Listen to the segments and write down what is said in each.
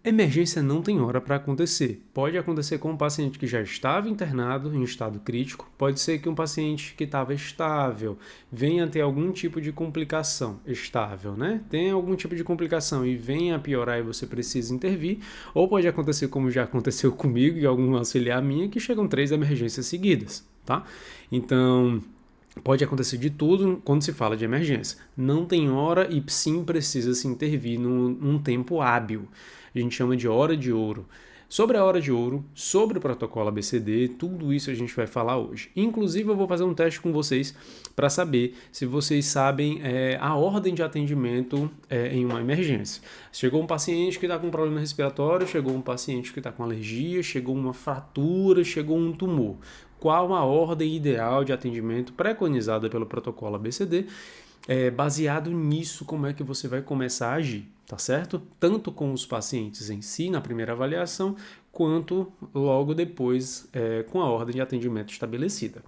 Emergência não tem hora para acontecer. Pode acontecer com um paciente que já estava internado em estado crítico, pode ser que um paciente que estava estável venha a ter algum tipo de complicação estável, né? Tem algum tipo de complicação e venha a piorar e você precisa intervir, ou pode acontecer como já aconteceu comigo e algum auxiliar minha, que chegam 3 emergências seguidas, tá? Então, pode acontecer de tudo quando se fala de emergência. Não tem hora e sim precisa se intervir num tempo hábil. A gente chama de hora de ouro. Sobre a hora de ouro, sobre o protocolo ABCD, tudo isso a gente vai falar hoje. Inclusive, eu vou fazer um teste com vocês para saber se vocês sabem a ordem de atendimento em uma emergência. Chegou um paciente que está com problema respiratório, chegou um paciente que está com alergia, chegou uma fratura, chegou um tumor. Qual a ordem ideal de atendimento preconizada pelo protocolo ABCD? Baseado nisso, como é que você vai começar a agir, tá certo? Tanto com os pacientes em si, na primeira avaliação, quanto logo depois com a ordem de atendimento estabelecida.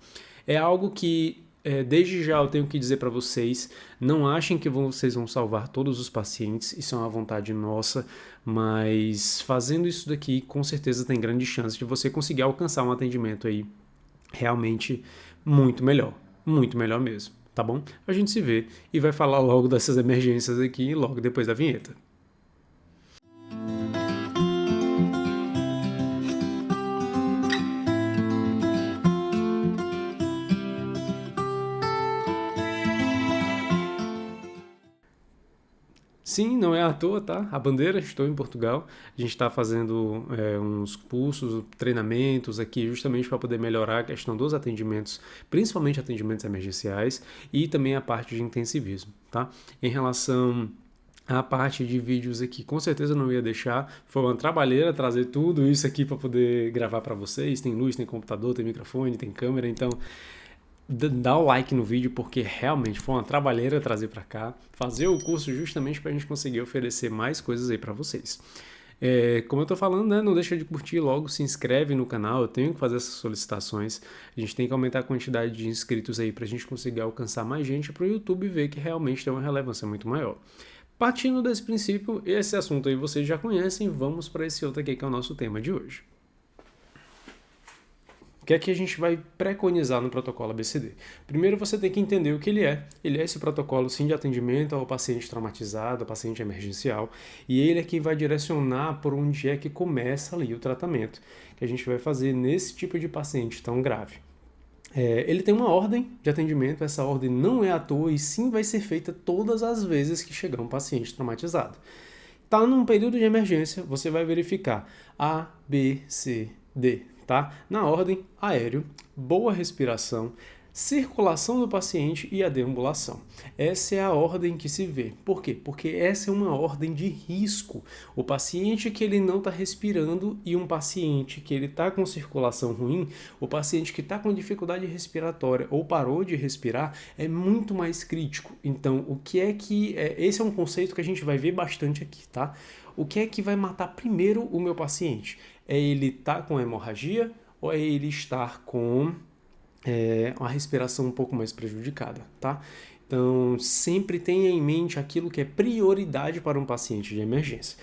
É algo que, desde já eu tenho que dizer para vocês, não achem que vocês vão salvar todos os pacientes, isso é uma vontade nossa, mas fazendo isso daqui, com certeza tem grande chance de você conseguir alcançar um atendimento aí realmente muito melhor mesmo, tá bom? A gente se vê e vai falar logo dessas emergências aqui, logo depois da vinheta. Sim, não é à toa, tá? A bandeira, estou em Portugal. A gente está fazendo uns cursos, treinamentos aqui justamente para poder melhorar a questão dos atendimentos, principalmente atendimentos emergenciais e também a parte de intensivismo, tá? Em relação à parte de vídeos aqui, com certeza não ia deixar. Foi uma trabalheira trazer tudo isso aqui para poder gravar para vocês. Tem luz, tem computador, tem microfone, tem câmera, então dá o like no vídeo porque realmente foi uma trabalheira trazer para cá, fazer o curso justamente para a gente conseguir oferecer mais coisas aí para vocês. Como eu tô falando, né, não deixa de curtir logo, se inscreve no canal, eu tenho que fazer essas solicitações, a gente tem que aumentar a quantidade de inscritos aí para a gente conseguir alcançar mais gente para o YouTube ver que realmente tem uma relevância muito maior. Partindo desse princípio, esse assunto aí vocês já conhecem, vamos para esse outro aqui que é o nosso tema de hoje. O que é que a gente vai preconizar no protocolo ABCD? Primeiro você tem que entender o que ele é. Ele é esse protocolo sim de atendimento ao paciente traumatizado, ao paciente emergencial, e ele é quem vai direcionar por onde é que começa ali o tratamento que a gente vai fazer nesse tipo de paciente tão grave. Ele tem uma ordem de atendimento, essa ordem não é à toa e sim vai ser feita todas as vezes que chegar um paciente traumatizado. Está num período de emergência, você vai verificar A, B, C, D, tá? Na ordem, aéreo, boa respiração, circulação do paciente e a deambulação. Essa é a ordem que se vê. Por quê? Porque essa é uma ordem de risco. O paciente que ele não está respirando e um paciente que ele está com circulação ruim, o paciente que está com dificuldade respiratória ou parou de respirar, é muito mais crítico. Então, o que é que... esse é um conceito que a gente vai ver bastante aqui, tá? O que é que vai matar primeiro o meu paciente? É ele estar com hemorragia ou é ele estar com uma respiração um pouco mais prejudicada, tá? Então, sempre tenha em mente aquilo que é prioridade para um paciente de emergência.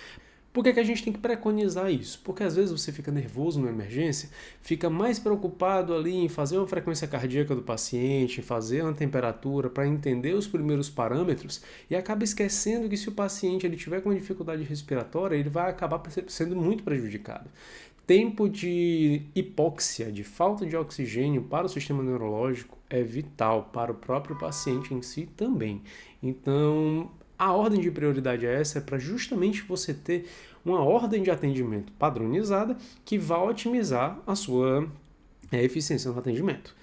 Por que a gente tem que preconizar isso? Porque às vezes você fica nervoso numa emergência, fica mais preocupado ali em fazer uma frequência cardíaca do paciente, fazer uma temperatura para entender os primeiros parâmetros e acaba esquecendo que se o paciente ele tiver com dificuldade respiratória, ele vai acabar sendo muito prejudicado. Tempo de hipóxia, de falta de oxigênio para o sistema neurológico é vital, para o próprio paciente em si também. Então, a ordem de prioridade é essa, é para justamente você ter uma ordem de atendimento padronizada que vai otimizar a sua eficiência no atendimento.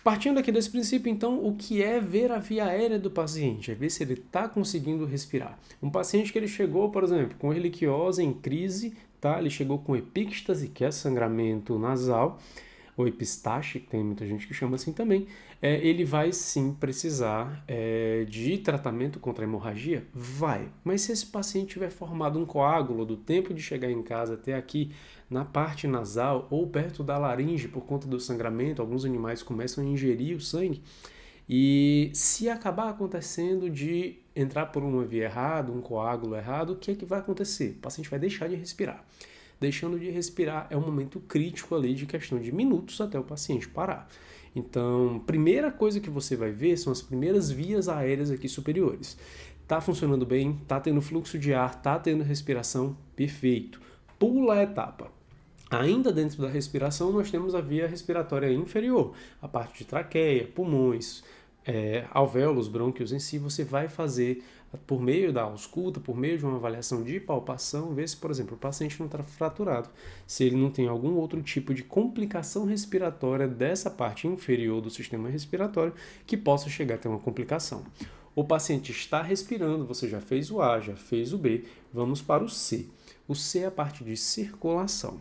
Partindo aqui desse princípio, então, o que é ver a via aérea do paciente? É ver se ele está conseguindo respirar. Um paciente que ele chegou, por exemplo, com erliquiose em crise, tá? Ele chegou com epíctase, que é sangramento nasal, ou epistaxe, que tem muita gente que chama assim também, ele vai sim precisar de tratamento contra a hemorragia? Vai. Mas se esse paciente tiver formado um coágulo do tempo de chegar em casa até aqui, na parte nasal ou perto da laringe por conta do sangramento, alguns animais começam a ingerir o sangue, E se acabar acontecendo de entrar por uma via errada, um coágulo errado, o que é que vai acontecer? O paciente vai deixar de respirar. Deixando de respirar é um momento crítico ali de questão de minutos até o paciente parar. Então, primeira coisa que você vai ver são as primeiras vias aéreas aqui superiores. Tá funcionando bem, tá tendo fluxo de ar, tá tendo respiração, perfeito. Pula a etapa. Ainda dentro da respiração, nós temos a via respiratória inferior, a parte de traqueia, pulmões, alvéolos, brônquios em si. Você vai fazer por meio da ausculta, por meio de uma avaliação de palpação, ver se, por exemplo, o paciente não está fraturado, se ele não tem algum outro tipo de complicação respiratória dessa parte inferior do sistema respiratório que possa chegar a ter uma complicação. O paciente está respirando, você já fez o A, já fez o B, vamos para o C. O C é a parte de circulação.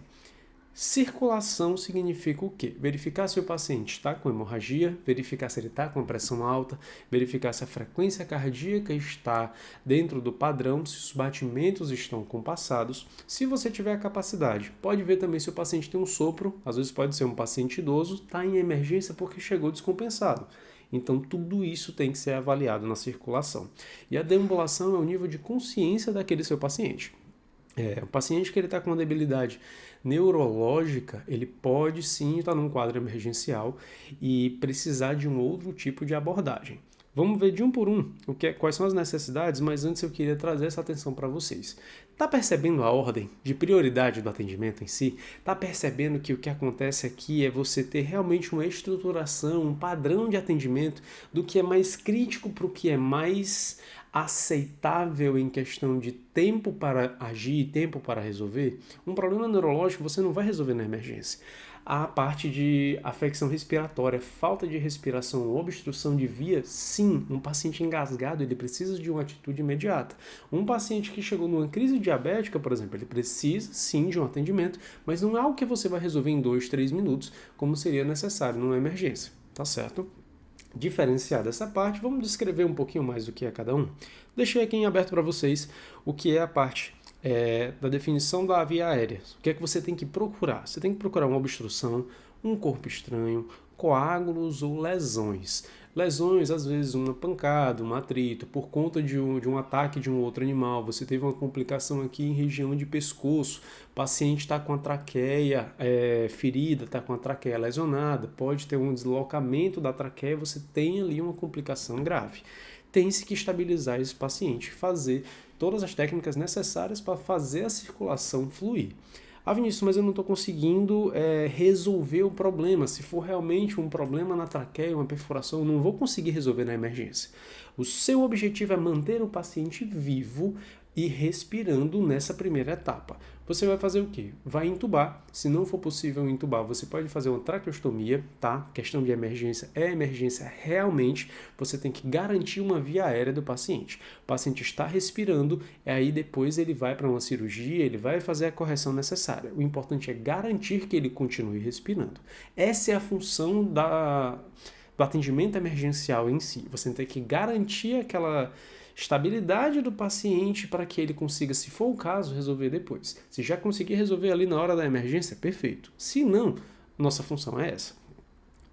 Circulação significa o quê? Verificar se o paciente está com hemorragia, verificar se ele está com a pressão alta, verificar se a frequência cardíaca está dentro do padrão, se os batimentos estão compassados. Se você tiver a capacidade, pode ver também se o paciente tem um sopro, às vezes pode ser um paciente idoso, está em emergência porque chegou descompensado. Então, tudo isso tem que ser avaliado na circulação. E a deambulação é o nível de consciência daquele seu paciente. O paciente que ele está com uma debilidade neurológica, ele pode sim estar num quadro emergencial e precisar de um outro tipo de abordagem. Vamos ver de um por um quais são as necessidades, mas antes eu queria trazer essa atenção para vocês. Está percebendo a ordem de prioridade do atendimento em si? Está percebendo que o que acontece aqui é você ter realmente uma estruturação, um padrão de atendimento do que é mais crítico para o que é mais aceitável em questão de tempo para agir, tempo para resolver? Um problema neurológico você não vai resolver na emergência. A parte de afecção respiratória, falta de respiração, obstrução de via, sim, um paciente engasgado ele precisa de uma atitude imediata. Um paciente que chegou numa crise diabética, por exemplo, ele precisa sim de um atendimento, mas não é algo que você vai resolver em 2, 3 minutos, como seria necessário numa emergência, tá certo? Diferenciar dessa parte, vamos descrever um pouquinho mais do que é cada um. Deixei aqui em aberto para vocês o que é a parte da definição da via aérea. O que é que você tem que procurar? Você tem que procurar uma obstrução, um corpo estranho, coágulos ou lesões. Lesões, às vezes, uma pancada, um atrito, por conta de um ataque de um outro animal. Você teve uma complicação aqui em região de pescoço. O paciente está com a traqueia ferida, está com a traqueia lesionada. Pode ter um deslocamento da traqueia, você tem ali uma complicação grave. Tem-se que estabilizar esse paciente, fazer todas as técnicas necessárias para fazer a circulação fluir. Ah, Vinícius, mas eu não estou conseguindo resolver o problema. Se for realmente um problema na traqueia, uma perfuração, eu não vou conseguir resolver na emergência. O seu objetivo é manter o paciente vivo e respirando nessa primeira etapa. Você vai fazer o quê? Vai intubar. Se não for possível intubar, você pode fazer uma traqueostomia, tá? Questão de emergência é emergência realmente. Você tem que garantir uma via aérea do paciente. O paciente está respirando, e aí depois ele vai para uma cirurgia, ele vai fazer a correção necessária. O importante é garantir que ele continue respirando. Essa é a função do atendimento emergencial em si. Você tem que garantir aquela estabilidade do paciente para que ele consiga, se for o caso, resolver depois. Se já conseguir resolver ali na hora da emergência, perfeito. Se não, nossa função é essa.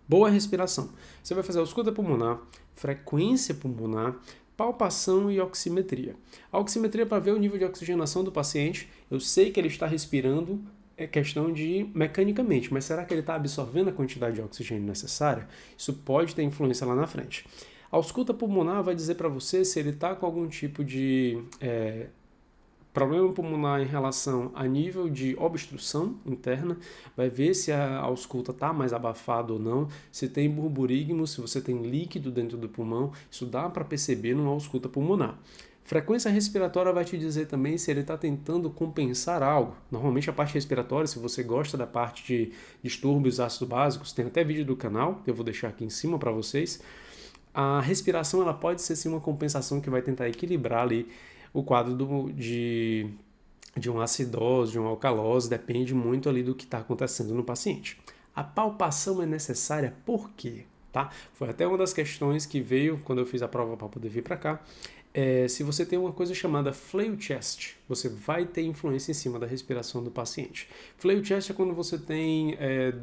Boa respiração. Você vai fazer a ausculta pulmonar, frequência pulmonar, palpação e oximetria. A oximetria é para ver o nível de oxigenação do paciente. Eu sei que ele está respirando, é questão de mecanicamente, mas será que ele está absorvendo a quantidade de oxigênio necessária? Isso pode ter influência lá na frente. A ausculta pulmonar vai dizer para você se ele está com algum tipo de problema pulmonar em relação a nível de obstrução interna, vai ver se a ausculta está mais abafada ou não, se tem burburismo, se você tem líquido dentro do pulmão, isso dá para perceber numa ausculta pulmonar. Frequência respiratória vai te dizer também se ele está tentando compensar algo. Normalmente a parte respiratória, se você gosta da parte de distúrbios ácidos básicos, tem até vídeo do canal, que eu vou deixar aqui em cima para vocês. A respiração ela pode ser sim uma compensação que vai tentar equilibrar ali o quadro de uma acidose, de uma alcalose, depende muito ali do que está acontecendo no paciente. A palpação é necessária por quê? Tá? Foi até uma das questões que veio quando eu fiz a prova para poder vir para cá. Se você tem uma coisa chamada flail chest, você vai ter influência em cima da respiração do paciente. Flail chest é quando você tem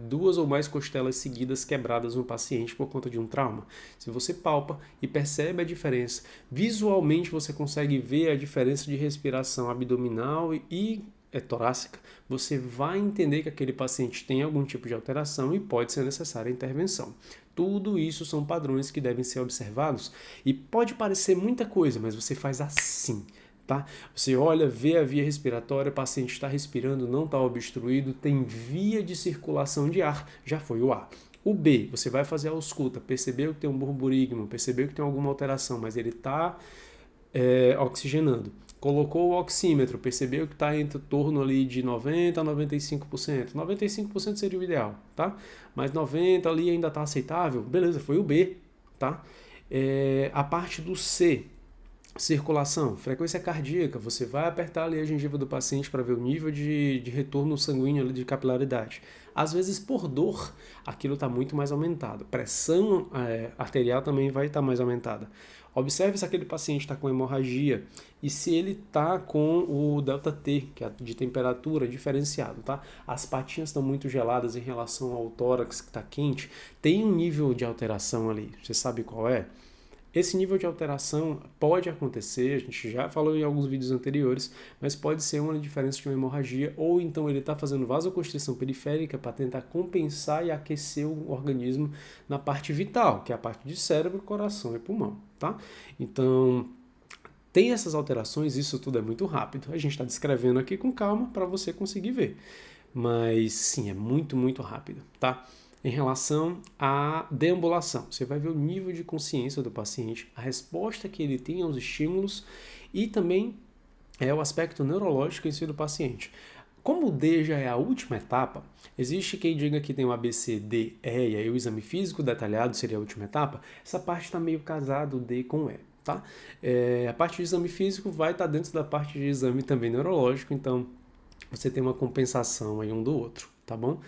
duas ou mais costelas seguidas quebradas no paciente por conta de um trauma. Se você palpa e percebe a diferença, visualmente você consegue ver a diferença de respiração abdominal e torácica, você vai entender que aquele paciente tem algum tipo de alteração e pode ser necessária a intervenção. Tudo isso são padrões que devem ser observados e pode parecer muita coisa, mas você faz assim, tá? Você olha, vê a via respiratória, o paciente está respirando, não está obstruído, tem via de circulação de ar, já foi o A. O B, você vai fazer a ausculta, percebeu que tem um burburigmo, percebeu que tem alguma alteração, mas ele está oxigenando. Colocou o oxímetro, percebeu que está em torno ali de 90% a 95%. 95% seria o ideal, tá? Mas 90% ali ainda está aceitável. Beleza, foi o B, tá? A parte do C, circulação, frequência cardíaca, você vai apertar ali a gengiva do paciente para ver o nível de retorno sanguíneo ali, de capilaridade. Às vezes, por dor, aquilo está muito mais aumentado. Pressão arterial também vai estar mais aumentada. Observe se aquele paciente está com hemorragia e se ele está com o ΔT, que é de temperatura diferenciado, tá? As patinhas estão muito geladas em relação ao tórax que está quente. Tem um nível de alteração ali, você sabe qual é? Esse nível de alteração pode acontecer, a gente já falou em alguns vídeos anteriores, mas pode ser uma diferença de uma hemorragia, ou então ele está fazendo vasoconstrição periférica para tentar compensar e aquecer o organismo na parte vital, que é a parte de cérebro, coração e pulmão, tá? Então, tem essas alterações, isso tudo é muito rápido. A gente está descrevendo aqui com calma para você conseguir ver, mas sim, é muito, muito rápido, tá? Em relação à deambulação, você vai ver o nível de consciência do paciente, a resposta que ele tem aos estímulos e também o aspecto neurológico em si do paciente. Como o D já é a última etapa, existe quem diga que tem o A, B, C, D, E, e aí o exame físico detalhado seria a última etapa. Essa parte está meio casado, o D com E, tá? A parte de exame físico vai estar dentro da parte de exame também neurológico, então você tem uma compensação aí um do outro, tá bom?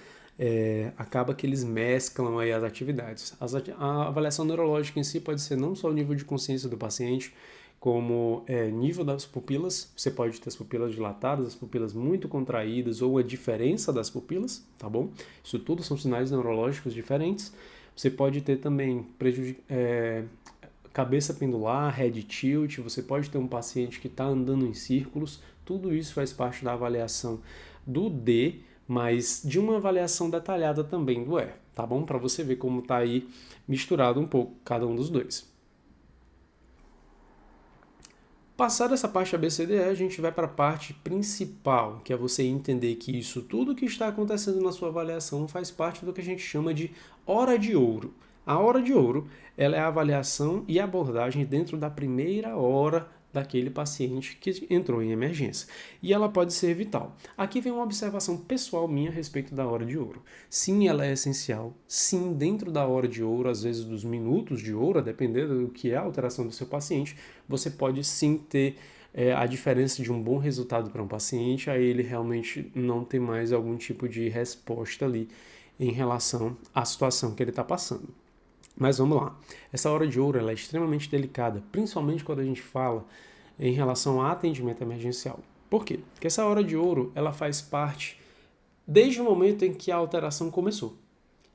Acaba que eles mesclam aí as atividades. A avaliação neurológica em si pode ser não só o nível de consciência do paciente, como nível das pupilas. Você pode ter as pupilas dilatadas, as pupilas muito contraídas ou a diferença das pupilas, tá bom? Isso tudo são sinais neurológicos diferentes. Você pode ter também cabeça pendular, head tilt, você pode ter um paciente que está andando em círculos. Tudo isso faz parte da avaliação do D, mas de uma avaliação detalhada também do E, tá bom? Para você ver como está aí misturado um pouco cada um dos dois. Passada essa parte ABCDE, a gente vai para a parte principal, que é você entender que isso tudo que está acontecendo na sua avaliação faz parte do que a gente chama de hora de ouro. A hora de ouro, ela é a avaliação e abordagem dentro da primeira hora daquele paciente que entrou em emergência. E ela pode ser vital. Aqui vem uma observação pessoal minha a respeito da hora de ouro. Sim, ela é essencial. Sim, dentro da hora de ouro, às vezes dos minutos de ouro, a depender do que é a alteração do seu paciente, você pode sim ter a diferença de um bom resultado para um paciente, aí ele realmente não tem mais algum tipo de resposta ali em relação à situação que ele está passando. Mas vamos lá. Essa hora de ouro ela é extremamente delicada, principalmente quando a gente fala em relação a atendimento emergencial. Por quê? Porque essa hora de ouro ela faz parte desde o momento em que a alteração começou.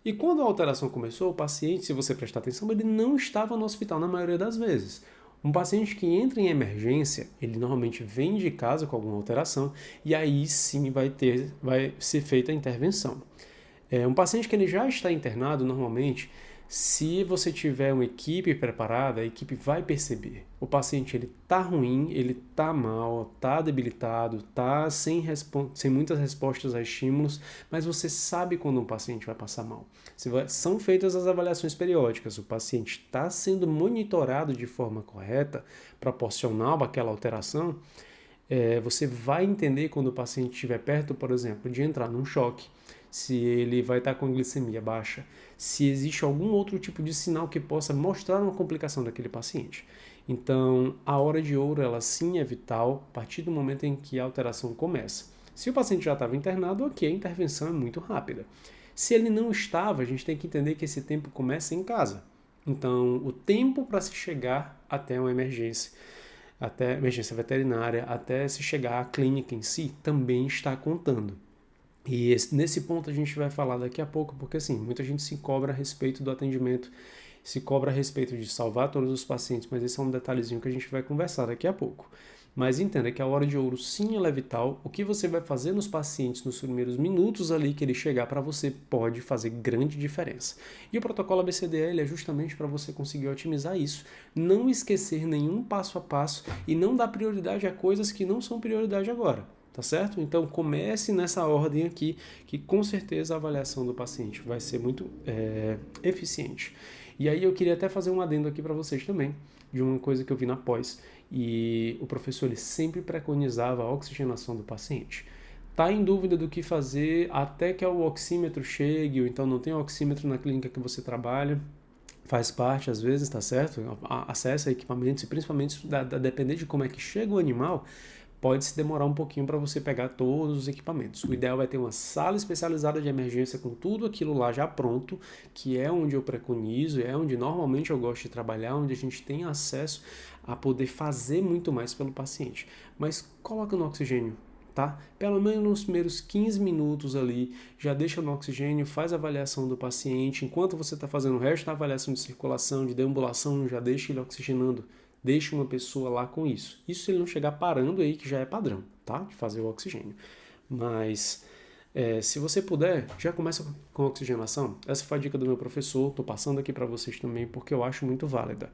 E quando a alteração começou, o paciente, se você prestar atenção, ele não estava no hospital na maioria das vezes. Um paciente que entra em emergência, ele normalmente vem de casa com alguma alteração e aí sim vai ser feita a intervenção. Um paciente que ele já está internado, normalmente, se você tiver uma equipe preparada, a equipe vai perceber. O paciente ele tá ruim, ele tá mal, tá debilitado, tá sem muitas respostas a estímulos, mas você sabe quando um paciente vai passar mal. São feitas as avaliações periódicas, o paciente está sendo monitorado de forma correta, proporcional àquela alteração, você vai entender quando o paciente estiver perto, por exemplo, de entrar num choque, se ele vai estar com a glicemia baixa, se existe algum outro tipo de sinal que possa mostrar uma complicação daquele paciente. Então, a hora de ouro, ela sim é vital a partir do momento em que a alteração começa. Se o paciente já estava internado, ok, a intervenção é muito rápida. Se ele não estava, a gente tem que entender que esse tempo começa em casa. Então, o tempo para se chegar até uma emergência. até emergência veterinária, até se chegar à clínica em si, também está contando. E nesse ponto a gente vai falar daqui a pouco, porque assim, muita gente se cobra a respeito do atendimento, se cobra a respeito de salvar todos os pacientes, mas esse é um detalhezinho que a gente vai conversar daqui a pouco. Mas entenda que a hora de ouro sim ela é vital. O que você vai fazer nos pacientes nos primeiros minutos ali que ele chegar para você pode fazer grande diferença. E o protocolo ABCDE é justamente para você conseguir otimizar isso, não esquecer nenhum passo a passo e não dar prioridade a coisas que não são prioridade agora. Tá certo? Então comece nessa ordem aqui, que com certeza a avaliação do paciente vai ser muito eficiente. E aí eu queria até fazer um adendo aqui para vocês também, de uma coisa que eu vi na pós, e o professor ele sempre preconizava a oxigenação do paciente. Tá em dúvida do que fazer até que o oxímetro chegue, ou então não tem oxímetro na clínica que você trabalha, faz parte às vezes, tá certo? Acesso a equipamentos, e principalmente depender de como é que chega o animal, pode se demorar um pouquinho para você pegar todos os equipamentos. O ideal é ter uma sala especializada de emergência com tudo aquilo lá já pronto, que é onde eu preconizo, é onde normalmente eu gosto de trabalhar, onde a gente tem acesso a poder fazer muito mais pelo paciente. Mas coloca no oxigênio, tá? Pelo menos nos primeiros 15 minutos ali, já deixa no oxigênio, faz a avaliação do paciente. Enquanto você está fazendo o resto da avaliação de circulação, de deambulação, já deixa ele oxigenando. Deixe uma pessoa lá com isso. Isso se ele não chegar parando aí, que já é padrão, tá? De fazer o oxigênio. Mas se você puder, já começa com a oxigenação. Essa foi a dica do meu professor, tô passando aqui para vocês também porque eu acho muito válida.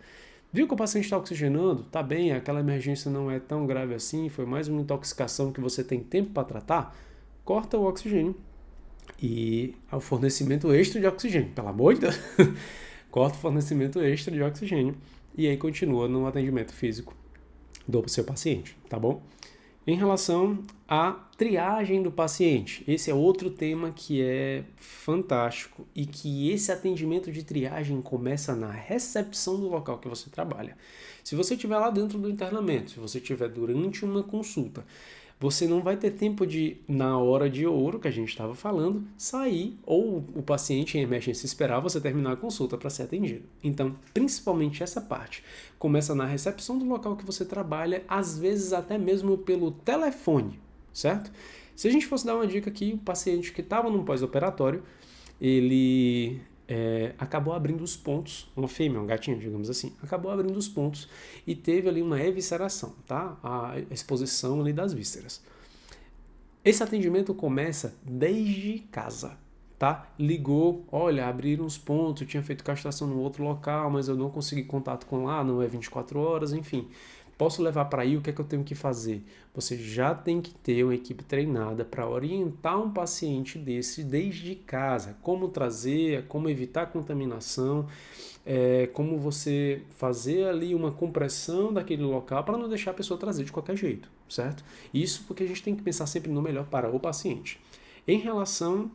Viu que o paciente está oxigenando? Tá bem, aquela emergência não é tão grave assim, foi mais uma intoxicação que você tem tempo para tratar? Corta o oxigênio e o fornecimento extra de oxigênio, pelo amor de Deus. Corta o fornecimento extra de oxigênio e aí continua no atendimento físico do seu paciente, tá bom? Em relação à triagem do paciente, esse é outro tema que é fantástico e que esse atendimento de triagem começa na recepção do local que você trabalha. Se você estiver lá dentro do internamento, se você estiver durante uma consulta, você não vai ter tempo de, na hora de ouro que a gente estava falando, sair ou o paciente em emergência esperar você terminar a consulta para ser atendido. Então, principalmente essa parte começa na recepção do local que você trabalha, às vezes até mesmo pelo telefone, certo? Se a gente fosse dar uma dica aqui, o paciente que estava no pós-operatório, ele acabou abrindo os pontos, uma fêmea, um gatinho, digamos assim, acabou abrindo os pontos e teve ali uma evisceração, tá? A exposição ali das vísceras. Esse atendimento começa desde casa, tá? Ligou, olha, abriram os pontos, eu tinha feito castração no outro local, mas eu não consegui contato com lá, não é 24 horas, enfim. Posso levar para aí, o que é que eu tenho que fazer? Você já tem que ter uma equipe treinada para orientar um paciente desse desde casa. Como trazer, como evitar contaminação, como você fazer ali uma compressão daquele local para não deixar a pessoa trazer de qualquer jeito, certo? Isso porque a gente tem que pensar sempre no melhor para o paciente. Em relação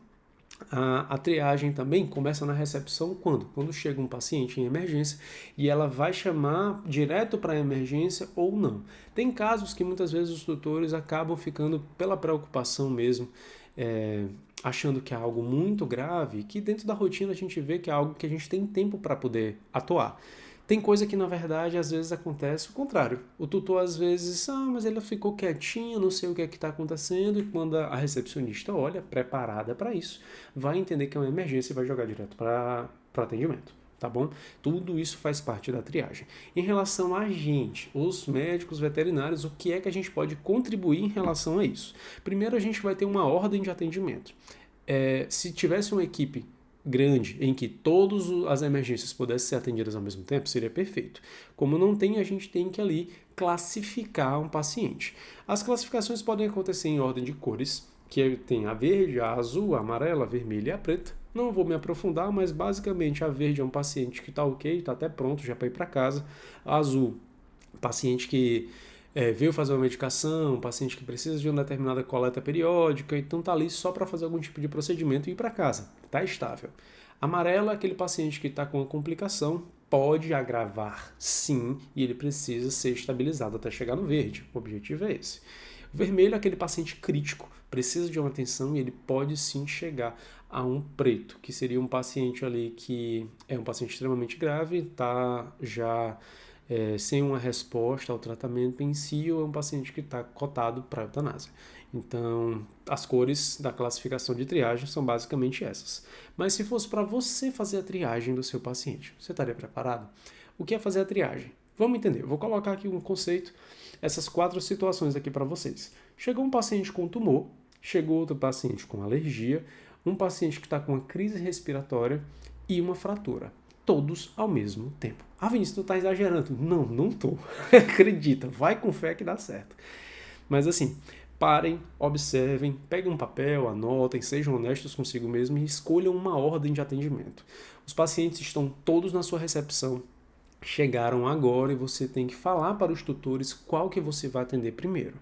a triagem também começa na recepção quando? Quando chega um paciente em emergência e ela vai chamar direto para a emergência ou não. Tem casos que muitas vezes os tutores acabam ficando pela preocupação mesmo, achando que é algo muito grave, que dentro da rotina a gente vê que é algo que a gente tem tempo para poder atuar. Tem coisa que, na verdade, às vezes acontece o contrário. O tutor, às vezes, mas ele ficou quietinho, não sei o que é que está acontecendo, e quando a recepcionista olha, preparada para isso, vai entender que é uma emergência e vai jogar direto para atendimento, tá bom? Tudo isso faz parte da triagem. Em relação a gente, os médicos veterinários, o que é que a gente pode contribuir em relação a isso? Primeiro, a gente vai ter uma ordem de atendimento. Se tivesse uma equipe grande em que todas as emergências pudessem ser atendidas ao mesmo tempo, seria perfeito. Como não tem, a gente tem que ali classificar um paciente. As classificações podem acontecer em ordem de cores, que tem a verde, a azul, a amarela, a vermelha e a preta. Não vou me aprofundar, mas basicamente a verde é um paciente que está ok, está até pronto já para ir para casa. A azul, paciente que veio fazer uma medicação, um paciente que precisa de uma determinada coleta periódica, então está ali só para fazer algum tipo de procedimento e ir para casa, está estável. Amarelo é aquele paciente que está com uma complicação, pode agravar sim, e ele precisa ser estabilizado até chegar no verde, o objetivo é esse. O vermelho é aquele paciente crítico, precisa de uma atenção e ele pode sim chegar a um preto, que seria um paciente ali que é um paciente extremamente grave, está já sem uma resposta ao tratamento em si, ou é um paciente que está cotado para eutanásia. Então, as cores da classificação de triagem são basicamente essas. Mas se fosse para você fazer a triagem do seu paciente, você estaria preparado? O que é fazer a triagem? Vamos entender. Eu vou colocar aqui um conceito, essas 4 situações aqui para vocês. Chegou um paciente com tumor, chegou outro paciente com alergia, um paciente que está com uma crise respiratória e uma fratura. Todos ao mesmo tempo. Ah, Vinícius, tu está exagerando. Não, não tô. Acredita, vai com fé que dá certo. Mas assim, parem, observem, peguem um papel, anotem, sejam honestos consigo mesmo e escolham uma ordem de atendimento. Os pacientes estão todos na sua recepção, chegaram agora e você tem que falar para os tutores qual que você vai atender primeiro.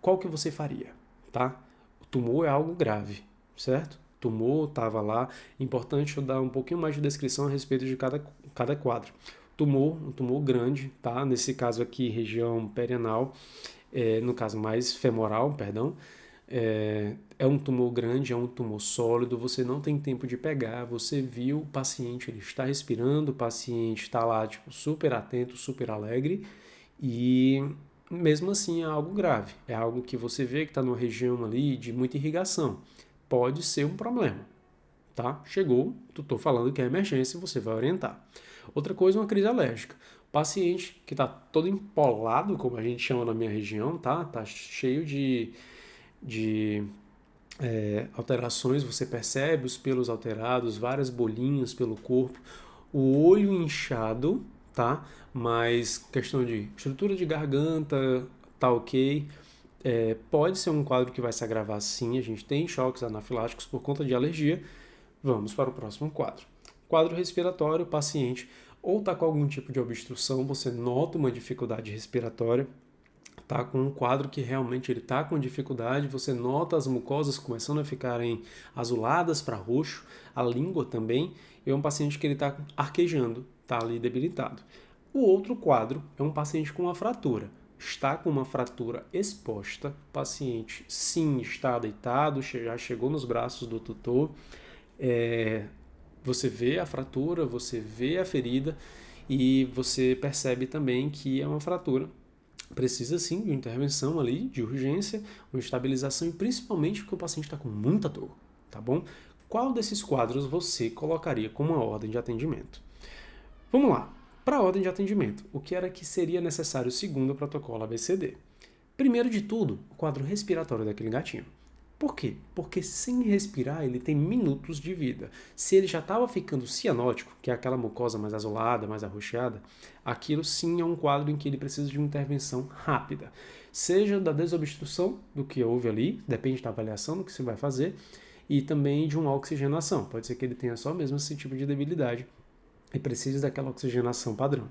Qual que você faria, tá? O tumor é algo grave, certo? O tumor estava lá. Importante eu dar um pouquinho mais de descrição a respeito de cada quadro. Um tumor grande, tá? Nesse caso aqui, região perianal, no caso mais femoral, perdão. É um tumor grande, é um tumor sólido, você não tem tempo de pegar, você viu o paciente, ele está respirando, o paciente está lá tipo, super atento, super alegre e mesmo assim é algo grave, é algo que você vê que está numa região ali de muita irrigação, pode ser um problema, tá? Chegou, tutor falando que é emergência, você vai orientar. Outra coisa é uma crise alérgica. Paciente que está todo empolado, como a gente chama na minha região, tá? Tá cheio de alterações, você percebe os pelos alterados, várias bolinhas pelo corpo, o olho inchado, tá? Mas questão de estrutura de garganta, tá ok. Pode ser um quadro que vai se agravar sim, a gente tem choques anafiláticos por conta de alergia. Vamos para o próximo quadro. Quadro respiratório, o paciente ou está com algum tipo de obstrução, você nota uma dificuldade respiratória, tá com um quadro que realmente ele está com dificuldade, você nota as mucosas começando a ficarem azuladas para roxo, a língua também, e é um paciente que ele está arquejando, está ali debilitado. O outro quadro é um paciente com uma fratura, está com uma fratura exposta, o paciente sim está deitado, já chegou nos braços do tutor, você vê a fratura, você vê a ferida e você percebe também que é uma fratura. Precisa sim de uma intervenção ali, de urgência, uma estabilização e principalmente porque o paciente está com muita dor, tá bom? Qual desses quadros você colocaria como uma ordem de atendimento? Vamos lá, para a ordem de atendimento, o que era que seria necessário segundo o protocolo ABCD? Primeiro de tudo, o quadro respiratório daquele gatinho. Por quê? Porque sem respirar ele tem minutos de vida. Se ele já estava ficando cianótico, que é aquela mucosa mais azulada, mais arroxeada, aquilo sim é um quadro em que ele precisa de uma intervenção rápida. Seja da desobstrução do que houve ali, depende da avaliação do que você vai fazer, e também de uma oxigenação. Pode ser que ele tenha só mesmo esse tipo de debilidade e precise daquela oxigenação padrão.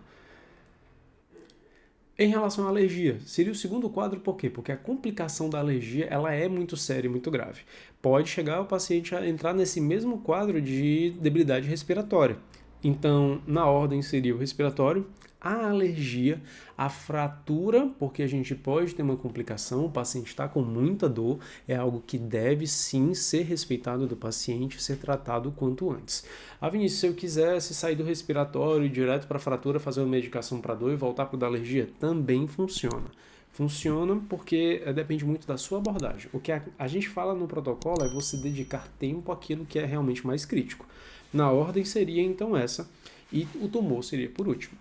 Em relação à alergia, seria o segundo quadro, por quê? Porque a complicação da alergia ela é muito séria e muito grave. Pode chegar o paciente a entrar nesse mesmo quadro de debilidade respiratória. Então, na ordem seria o respiratório, a alergia, a fratura, porque a gente pode ter uma complicação, o paciente está com muita dor, é algo que deve sim ser respeitado do paciente, ser tratado o quanto antes. Ah, Vinícius, se eu quisesse sair do respiratório e direto para a fratura, fazer uma medicação para dor e voltar para o da alergia, também funciona. Funciona porque depende muito da sua abordagem. O que a gente fala no protocolo é você dedicar tempo àquilo que é realmente mais crítico. Na ordem seria então essa, e o tumor seria por último.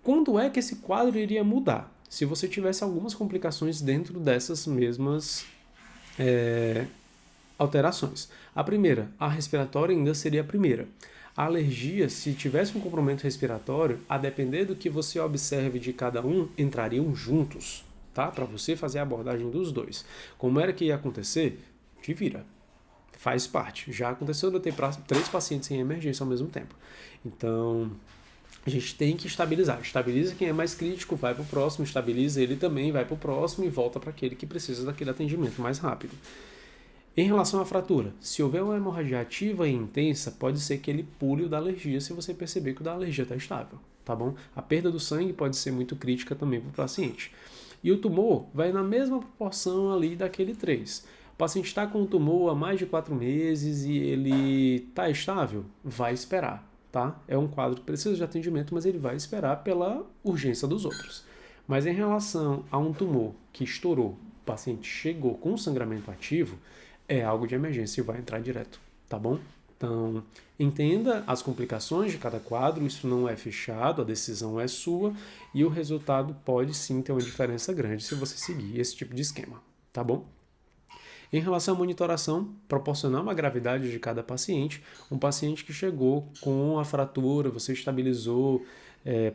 Quando é que esse quadro iria mudar? Se você tivesse algumas complicações dentro dessas mesmas alterações. A primeira, a respiratória ainda seria a primeira. A alergia, se tivesse um comprometimento respiratório, a depender do que você observe de cada um, entrariam juntos, tá? Para você fazer a abordagem dos dois. Como era que ia acontecer? Te vira. Faz parte. Já aconteceu de eu ter 3 pacientes em emergência ao mesmo tempo. Então, a gente tem que estabilizar. Estabiliza quem é mais crítico, vai para o próximo, estabiliza ele também, vai para o próximo e volta para aquele que precisa daquele atendimento mais rápido. Em relação à fratura, se houver uma hemorragia ativa e intensa, pode ser que ele pule o da alergia se você perceber que o da alergia está estável, tá bom? A perda do sangue pode ser muito crítica também para o paciente. E o tumor vai na mesma proporção ali daquele 3. O paciente está com o tumor há mais de 4 meses e ele está estável? Vai esperar. tá? É um quadro que precisa de atendimento, mas ele vai esperar pela urgência dos outros. Mas em relação a um tumor que estourou, o paciente chegou com sangramento ativo, é algo de emergência e vai entrar direto, tá bom? Então, entenda as complicações de cada quadro, isso não é fechado, a decisão é sua e o resultado pode sim ter uma diferença grande se você seguir esse tipo de esquema, tá bom? Em relação à monitoração, proporcionar uma gravidade de cada paciente, um paciente que chegou com a fratura, você estabilizou,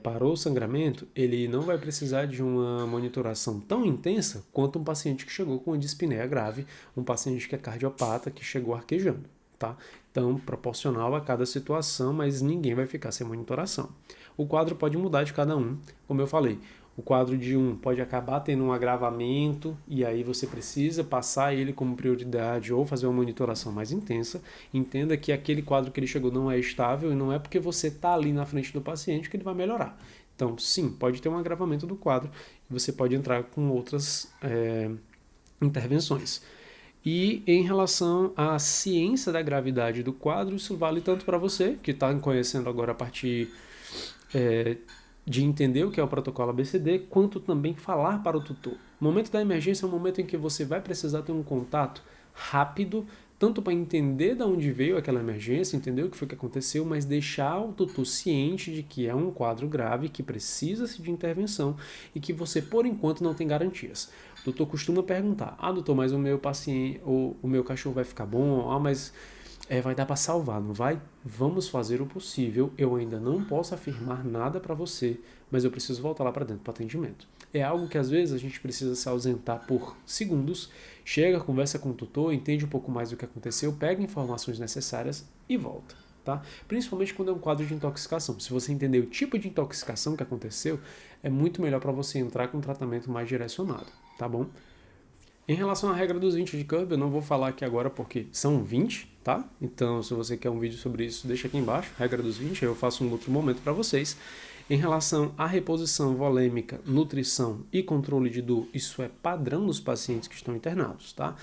parou o sangramento, ele não vai precisar de uma monitoração tão intensa quanto um paciente que chegou com uma dispneia grave, um paciente que é cardiopata, que chegou arquejando. Tá? Então, proporcional a cada situação, mas ninguém vai ficar sem monitoração. O quadro pode mudar de cada um, como eu falei. O quadro de um pode acabar tendo um agravamento e aí você precisa passar ele como prioridade ou fazer uma monitoração mais intensa. Entenda que aquele quadro que ele chegou não é estável e não é porque você está ali na frente do paciente que ele vai melhorar. Então, sim, pode ter um agravamento do quadro e você pode entrar com outras intervenções. E em relação à ciência da gravidade do quadro, isso vale tanto para você, que está conhecendo agora a partir de entender o que é o protocolo ABCD, quanto também falar para o tutor. O momento da emergência é um momento em que você vai precisar ter um contato rápido, tanto para entender de onde veio aquela emergência, entender o que foi que aconteceu, mas deixar o tutor ciente de que é um quadro grave, que precisa-se de intervenção e que você, por enquanto, não tem garantias. O doutor costuma perguntar, doutor, mas o meu paciente, o meu cachorro vai ficar bom? Mas vai dar para salvar, não vai? Vamos fazer o possível. Eu ainda não posso afirmar nada para você, mas eu preciso voltar lá para dentro para atendimento. É algo que às vezes a gente precisa se ausentar por segundos, chega, conversa com o tutor, entende um pouco mais do que aconteceu, pega informações necessárias e volta. Tá? Principalmente quando é um quadro de intoxicação. Se você entender o tipo de intoxicação que aconteceu, é muito melhor para você entrar com um tratamento mais direcionado, tá bom? Em relação à regra dos 20 de Kirby, eu não vou falar aqui agora porque são 20, tá? Então, se você quer um vídeo sobre isso, deixa aqui embaixo, regra dos 20, aí eu faço um outro momento para vocês. Em relação à reposição volêmica, nutrição e controle de dor, isso é padrão nos pacientes que estão internados, tá?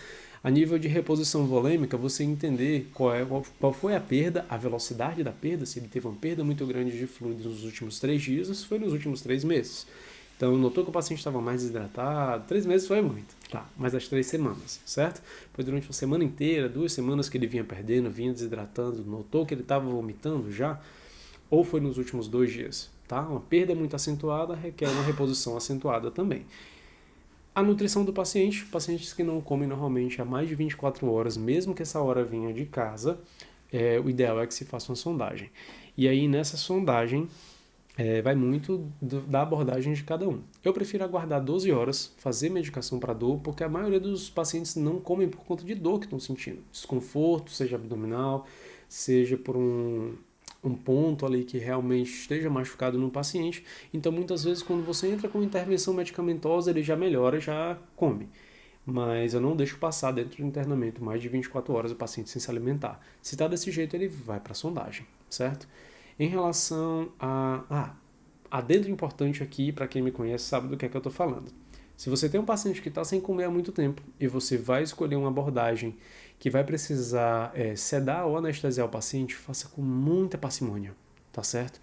A nível de reposição volêmica, você entender qual foi a perda, a velocidade da perda, se ele teve uma perda muito grande de fluidos nos últimos 3 dias, ou se foi nos últimos 3 meses. Então, notou que o paciente estava mais desidratado, 3 meses foi muito, tá? Mas as 3 semanas, certo? Foi durante uma semana inteira, 2 semanas que ele vinha perdendo, vinha desidratando, notou que ele estava vomitando já, ou foi nos últimos 2 dias, tá? Uma perda muito acentuada requer uma reposição acentuada também. A nutrição do paciente, pacientes que não comem normalmente há mais de 24 horas, mesmo que essa hora venha de casa, o ideal é que se faça uma sondagem. E aí, nessa sondagem, vai muito da abordagem de cada um. Eu prefiro aguardar 12 horas, fazer medicação para dor, porque a maioria dos pacientes não comem por conta de dor que estão sentindo. Desconforto, seja abdominal, seja por um ponto ali que realmente esteja machucado no paciente. Então, muitas vezes, quando você entra com intervenção medicamentosa, ele já melhora, já come. Mas eu não deixo passar dentro do internamento mais de 24 horas o paciente sem se alimentar. Se está desse jeito, ele vai para a sondagem, certo? Em relação a... adendo importante aqui, para quem me conhece sabe do que é que eu estou falando. Se você tem um paciente que está sem comer há muito tempo e você vai escolher uma abordagem que vai precisar sedar ou anestesiar o paciente, faça com muita parcimônia, tá certo?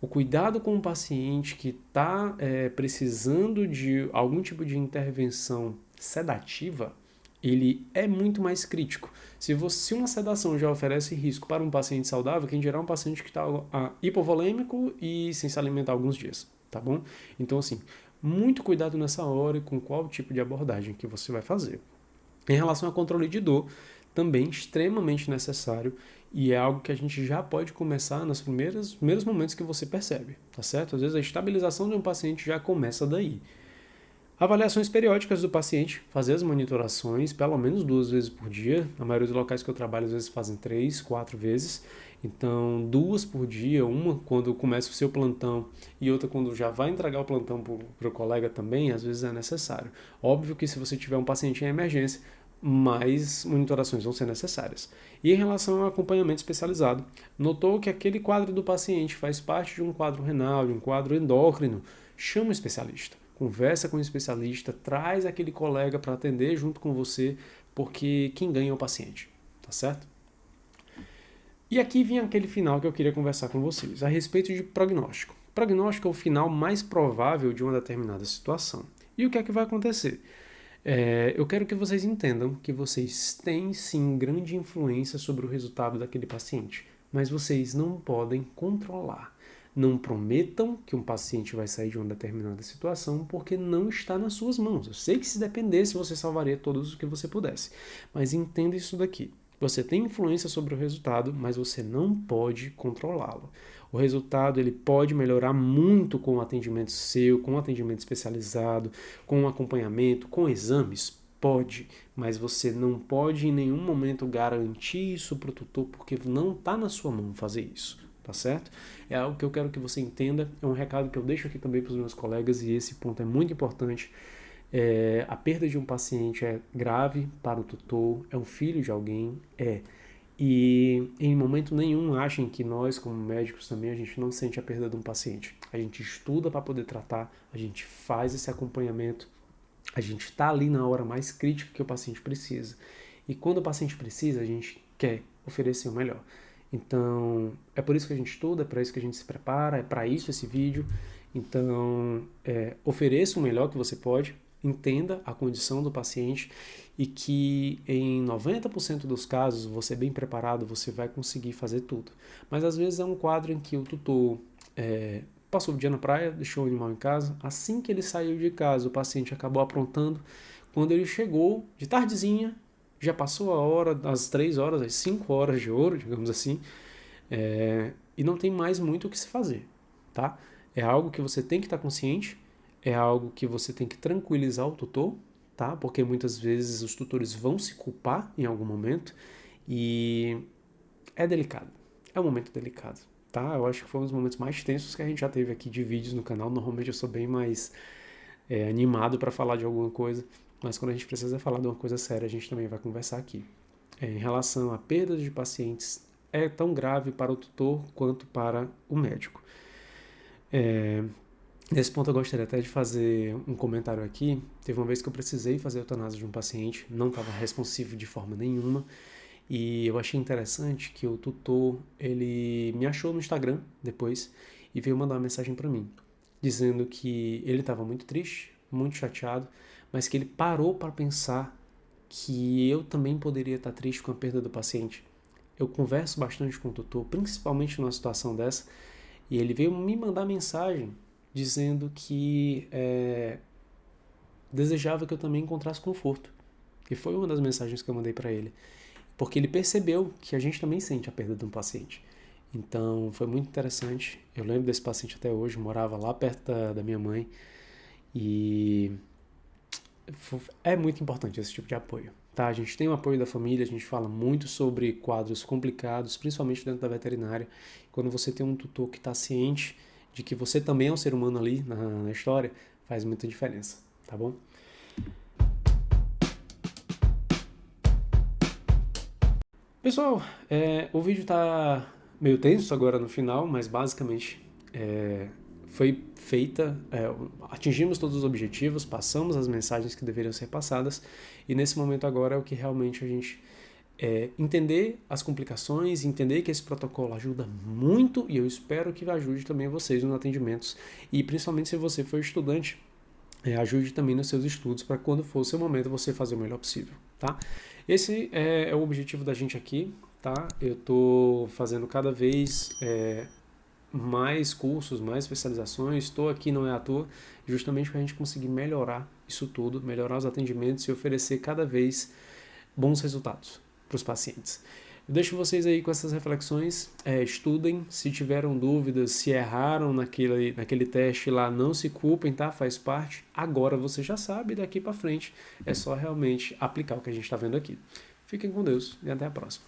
O cuidado com o paciente que está precisando de algum tipo de intervenção sedativa, ele é muito mais crítico. Se uma sedação já oferece risco para um paciente saudável, quem dirá um paciente que está hipovolêmico e sem se alimentar alguns dias, tá bom? Então, assim, muito cuidado nessa hora e com qual tipo de abordagem que você vai fazer. Em relação ao controle de dor, também extremamente necessário e é algo que a gente já pode começar nos primeiros momentos que você percebe, tá certo? Às vezes a estabilização de um paciente já começa daí. Avaliações periódicas do paciente, fazer as monitorações pelo menos 2 vezes por dia. A maioria dos locais que eu trabalho às vezes fazem 3, 4 vezes. Então, 2 por dia, uma quando começa o seu plantão e outra quando já vai entregar o plantão para o colega também, às vezes é necessário. Óbvio que se você tiver um paciente em emergência, mais monitorações vão ser necessárias. E em relação ao acompanhamento especializado, notou que aquele quadro do paciente faz parte de um quadro renal, de um quadro endócrino, chama um especialista. Conversa com o especialista, traz aquele colega para atender junto com você, porque quem ganha é o paciente, tá certo? E aqui vinha aquele final que eu queria conversar com vocês, a respeito de prognóstico. Prognóstico é o final mais provável de uma determinada situação. E o que é que vai acontecer? Eu quero que vocês entendam que vocês têm sim grande influência sobre o resultado daquele paciente, mas vocês não podem controlar. Não prometam que um paciente vai sair de uma determinada situação porque não está nas suas mãos. Eu sei que se dependesse você salvaria todos os que você pudesse, mas entenda isso daqui. Você tem influência sobre o resultado, mas você não pode controlá-lo. O resultado ele pode melhorar muito com o atendimento seu, com o atendimento especializado, com o acompanhamento, com exames. Pode, mas você não pode em nenhum momento garantir isso para o tutor porque não está na sua mão fazer isso, tá certo? É algo que eu quero que você entenda, é um recado que eu deixo aqui também para os meus colegas e esse ponto é muito importante. A perda de um paciente é grave para o tutor, é um filho de alguém, e em momento nenhum achem que nós, como médicos também, a gente não sente a perda de um paciente. A gente estuda para poder tratar, a gente faz esse acompanhamento, a gente está ali na hora mais crítica que o paciente precisa. E quando o paciente precisa, a gente quer oferecer o melhor. Então, é por isso que a gente estuda, é para isso que a gente se prepara, é para isso esse vídeo. Então, ofereça o melhor que você pode, entenda a condição do paciente e que em 90% dos casos, você bem preparado, você vai conseguir fazer tudo. Mas às vezes é um quadro em que o tutor passou o dia na praia, deixou o animal em casa, assim que ele saiu de casa, o paciente acabou aprontando, quando ele chegou de tardezinha, já passou a hora, as 3 horas, as 5 horas de ouro, digamos assim, e não tem mais muito o que se fazer, tá? É algo que você tem que estar consciente, é algo que você tem que tranquilizar o tutor, tá? Porque muitas vezes os tutores vão se culpar em algum momento e é delicado, é um momento delicado, tá? Eu acho que foi um dos momentos mais tensos que a gente já teve aqui de vídeos no canal. Normalmente eu sou bem mais animado para falar de alguma coisa, mas quando a gente precisa falar de uma coisa séria, a gente também vai conversar aqui. Em relação à perda de pacientes, é tão grave para o tutor quanto para o médico. Nesse ponto eu gostaria até de fazer um comentário aqui. Teve uma vez que eu precisei fazer a eutanásia de um paciente, não estava responsivo de forma nenhuma, e eu achei interessante que o tutor, ele me achou no Instagram depois e veio mandar uma mensagem para mim, dizendo que ele estava muito triste, muito chateado, mas que ele parou para pensar que eu também poderia estar triste com a perda do paciente. Eu converso bastante com o tutor, principalmente numa situação dessa, e ele veio me mandar mensagem dizendo que desejava que eu também encontrasse conforto. E foi uma das mensagens que eu mandei para ele. Porque ele percebeu que a gente também sente a perda de um paciente. Então, foi muito interessante. Eu lembro desse paciente até hoje, morava lá perto da minha mãe. E é muito importante esse tipo de apoio. Tá? A gente tem o apoio da família, a gente fala muito sobre quadros complicados, principalmente dentro da veterinária. Quando você tem um tutor que está ciente de que você também é um ser humano ali na história, faz muita diferença, tá bom? Pessoal, o vídeo tá meio tenso agora no final, mas basicamente foi feita, atingimos todos os objetivos, passamos as mensagens que deveriam ser passadas, e nesse momento agora é o que realmente a gente entender as complicações, entender que esse protocolo ajuda muito, e eu espero que ajude também vocês nos atendimentos, e principalmente se você for estudante, ajude também nos seus estudos para quando for o seu momento você fazer o melhor possível, tá? Esse é o objetivo da gente aqui, tá? Eu tô fazendo cada vez mais cursos, mais especializações, estou aqui não é à toa, justamente para a gente conseguir melhorar isso tudo, melhorar os atendimentos e oferecer cada vez bons resultados para os pacientes. Eu deixo vocês aí com essas reflexões, estudem, se tiveram dúvidas, se erraram naquele teste lá, não se culpem, tá? Faz parte, agora você já sabe, daqui para frente é só realmente aplicar o que a gente está vendo aqui. Fiquem com Deus e até a próxima.